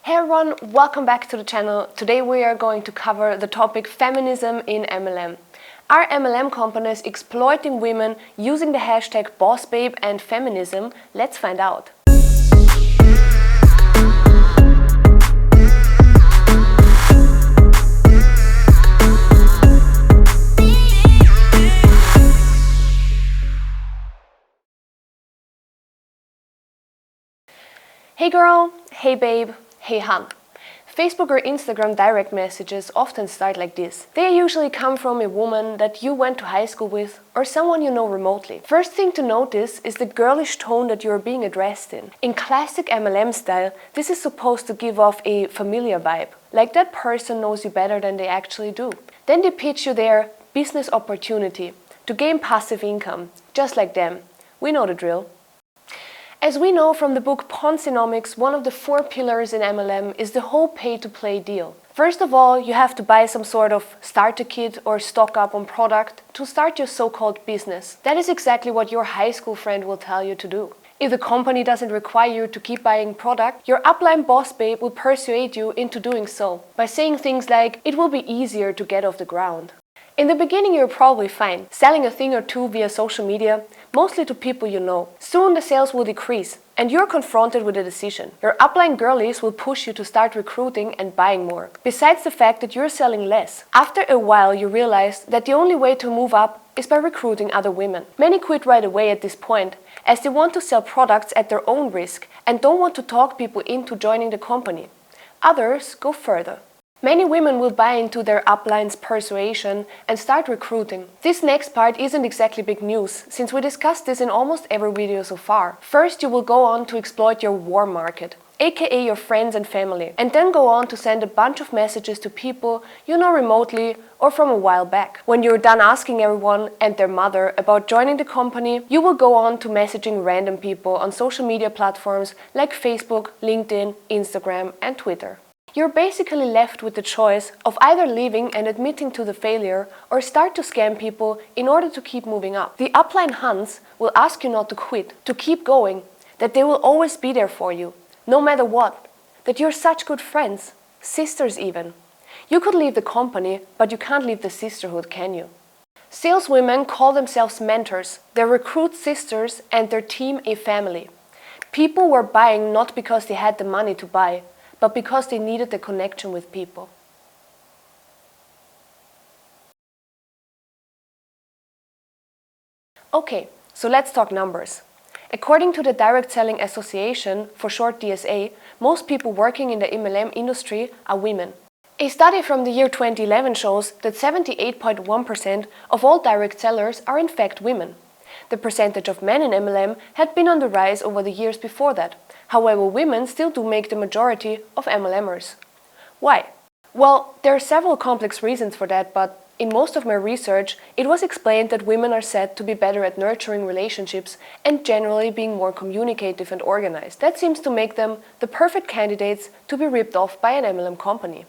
Hey everyone, welcome back to the channel. Today we are going to cover the topic Feminism in MLM. Are MLM companies exploiting women using the hashtag bossbabe and feminism? Let's find out. Hey girl, hey babe, hey hun. Facebook or Instagram direct messages often start like this. They usually come from a woman that you went to high school with or someone you know remotely. First thing to notice is the girlish tone that you are being addressed in. In classic MLM style, this is supposed to give off a familiar vibe, like that person knows you better than they actually do. Then they pitch you their business opportunity to gain passive income, just like them. We know the drill. As we know from the book Ponzinomics, one of the 4 pillars in MLM is the whole pay-to-play deal. First of all, you have to buy some sort of starter kit or stock up on product to start your so-called business. That is exactly what your high school friend will tell you to do. If the company doesn't require you to keep buying product, your upline boss babe will persuade you into doing so by saying things like, it will be easier to get off the ground. In the beginning you're probably fine, selling a thing or two via social media, mostly to people you know. Soon the sales will decrease and you're confronted with a decision. Your upline girlies will push you to start recruiting and buying more, besides the fact that you're selling less. After a while you realize that the only way to move up is by recruiting other women. Many quit right away at this point, as they want to sell products at their own risk and don't want to talk people into joining the company. Others go further. Many women will buy into their upline's persuasion and start recruiting. This next part isn't exactly big news, since we discussed this in almost every video so far. First, you will go on to exploit your warm market, aka your friends and family, and then go on to send a bunch of messages to people you know remotely or from a while back. When you're done asking everyone and their mother about joining the company, you will go on to messaging random people on social media platforms like Facebook, LinkedIn, Instagram, and Twitter. You're basically left with the choice of either leaving and admitting to the failure or start to scam people in order to keep moving up. The upline Hans will ask you not to quit, to keep going, that they will always be there for you, no matter what, that you're such good friends, sisters even. You could leave the company, but you can't leave the sisterhood, can you? Saleswomen call themselves mentors. They recruit sisters and their team a family. People were buying not because they had the money to buy, but because they needed the connection with people. Okay, so let's talk numbers. According to the Direct Selling Association, for short DSA, most people working in the MLM industry are women. A study from the year 2011 shows that 78.1% of all direct sellers are in fact women. The percentage of men in MLM had been on the rise over the years before that. However, women still do make the majority of MLMers. Why? Well, there are several complex reasons for that, but in most of my research, it was explained that women are said to be better at nurturing relationships and generally being more communicative and organized. That seems to make them the perfect candidates to be ripped off by an MLM company.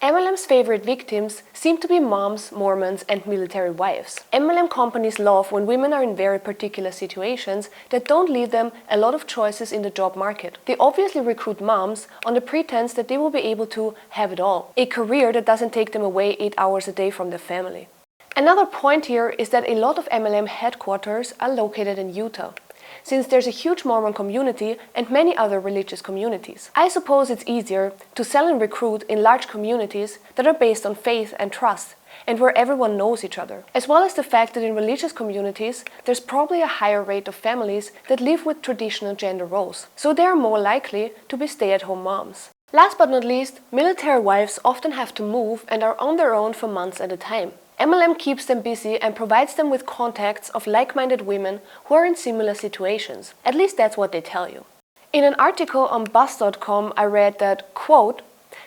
MLM's favorite victims seem to be moms, Mormons, and military wives. MLM companies love when women are in very particular situations that don't leave them a lot of choices in the job market. They obviously recruit moms on the pretense that they will be able to have it all, a career that doesn't take them away 8 hours a day from their family. Another point here is that a lot of MLM headquarters are located in Utah, since there's a huge Mormon community and many other religious communities. I suppose it's easier to sell and recruit in large communities that are based on faith and trust, and where everyone knows each other. As well as the fact that in religious communities, there's probably a higher rate of families that live with traditional gender roles, so they are more likely to be stay-at-home moms. Last but not least, military wives often have to move and are on their own for months at a time. MLM keeps them busy and provides them with contacts of like-minded women who are in similar situations. At least that's what they tell you. In an article on buzz.com, I read that, quote,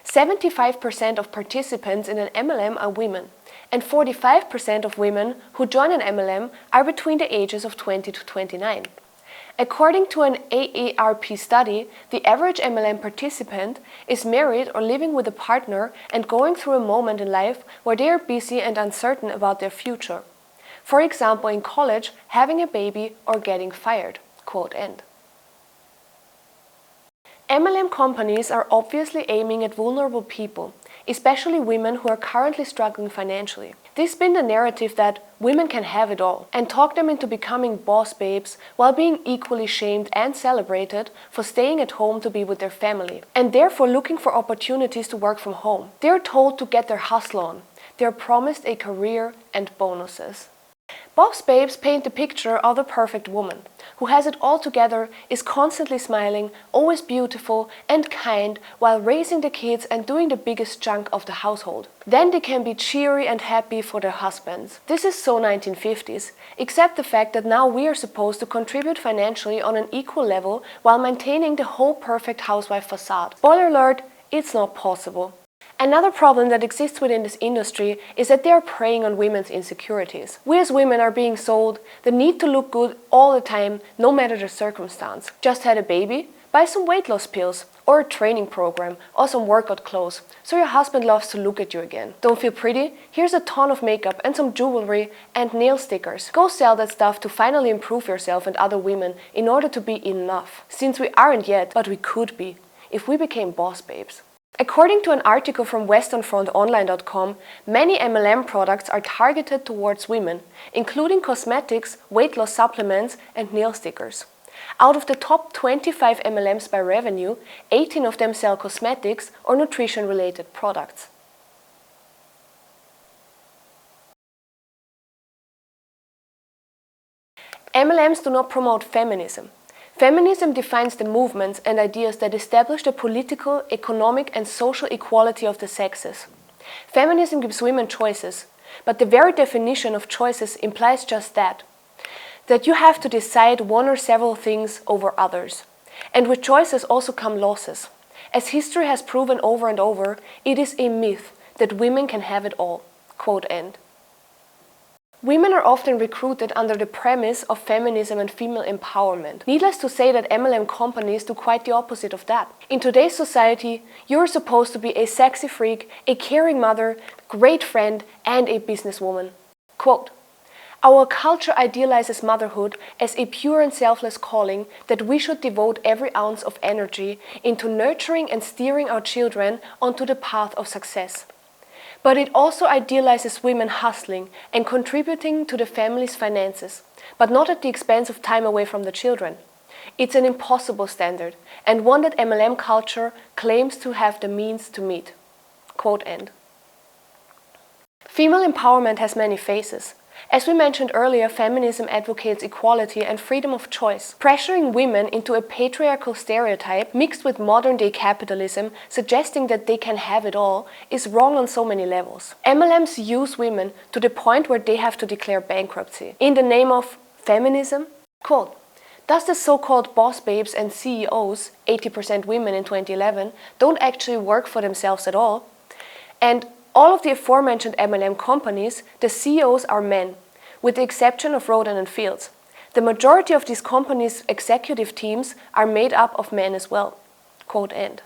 75% of participants in an MLM are women, and 45% of women who join an MLM are between the ages of 20 to 29. According to an AARP study, the average MLM participant is married or living with a partner and going through a moment in life where they are busy and uncertain about their future. For example, in college, having a baby or getting fired. Quote end. MLM companies are obviously aiming at vulnerable people, especially women who are currently struggling financially. They spin the narrative that women can have it all and talk them into becoming boss babes while being equally shamed and celebrated for staying at home to be with their family and therefore looking for opportunities to work from home. They are told to get their hustle on. They are promised a career and bonuses. Boss babes paint the picture of the perfect woman, who has it all together, is constantly smiling, always beautiful and kind while raising the kids and doing the biggest chunk of the household. Then they can be cheery and happy for their husbands. This is so 1950s, except the fact that now we are supposed to contribute financially on an equal level while maintaining the whole perfect housewife facade. Spoiler alert, it's not possible. Another problem that exists within this industry is that they are preying on women's insecurities. We as women are being sold the need to look good all the time, no matter the circumstance. Just had a baby? Buy some weight loss pills, or a training program, or some workout clothes, so your husband loves to look at you again. Don't feel pretty? Here's a ton of makeup and some jewelry and nail stickers. Go sell that stuff to finally improve yourself and other women in order to be enough. Since we aren't yet, but we could be, if we became boss babes. According to an article from westernfrontonline.com, many MLM products are targeted towards women, including cosmetics, weight loss supplements, and nail stickers. Out of the top 25 MLMs by revenue, 18 of them sell cosmetics or nutrition-related products. MLMs do not promote feminism. Feminism defines the movements and ideas that establish the political, economic and social equality of the sexes. Feminism gives women choices, but the very definition of choices implies just that you have to decide one or several things over others. And with choices also come losses. As history has proven over and over, it is a myth that women can have it all. Quote end. Women are often recruited under the premise of feminism and female empowerment. Needless to say that MLM companies do quite the opposite of that. In today's society, you're supposed to be a sexy freak, a caring mother, great friend, and a businesswoman. Quote, "Our culture idealizes motherhood as a pure and selfless calling that we should devote every ounce of energy into nurturing and steering our children onto the path of success. But it also idealizes women hustling and contributing to the family's finances, but not at the expense of time away from the children. It's an impossible standard, and one that MLM culture claims to have the means to meet." Quote end. Female empowerment has many faces. As we mentioned earlier, feminism advocates equality and freedom of choice. Pressuring women into a patriarchal stereotype mixed with modern-day capitalism, suggesting that they can have it all, is wrong on so many levels. MLMs use women to the point where they have to declare bankruptcy. In the name of feminism? Quote, "Thus the so-called boss babes and CEOs, 80% women in 2011, don't actually work for themselves at all. And all of the aforementioned MLM companies, the CEOs are men, with the exception of Rodan and Fields. The majority of these companies' executive teams are made up of men as well." Quote end.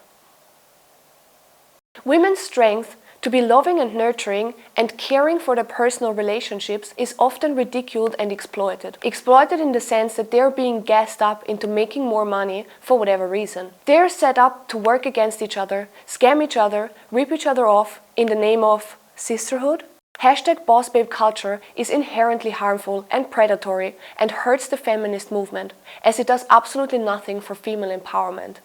Women's strength to be loving and nurturing and caring for their personal relationships is often ridiculed and exploited. Exploited in the sense that they are being gassed up into making more money for whatever reason. They are set up to work against each other, scam each other, rip each other off in the name of sisterhood. Hashtag boss babe culture is inherently harmful and predatory and hurts the feminist movement, as it does absolutely nothing for female empowerment.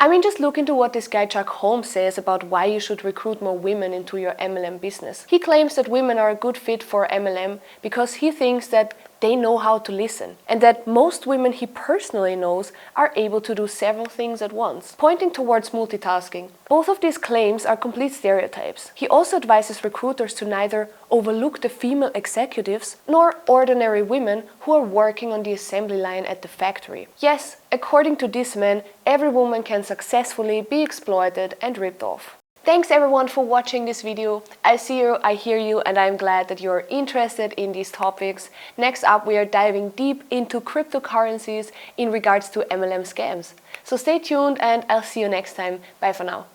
I mean, just look into what this guy Chuck Holmes says about why you should recruit more women into your MLM business. He claims that women are a good fit for MLM because he thinks that they know how to listen, and that most women he personally knows are able to do several things at once, pointing towards multitasking. Both of these claims are complete stereotypes. He also advises recruiters to neither overlook the female executives nor ordinary women who are working on the assembly line at the factory. Yes, according to this man, every woman can successfully be exploited and ripped off. Thanks everyone for watching this video. I see you, I hear you, and I'm glad that you're interested in these topics. Next up, we are diving deep into cryptocurrencies in regards to MLM scams. So stay tuned and I'll see you next time. Bye for now.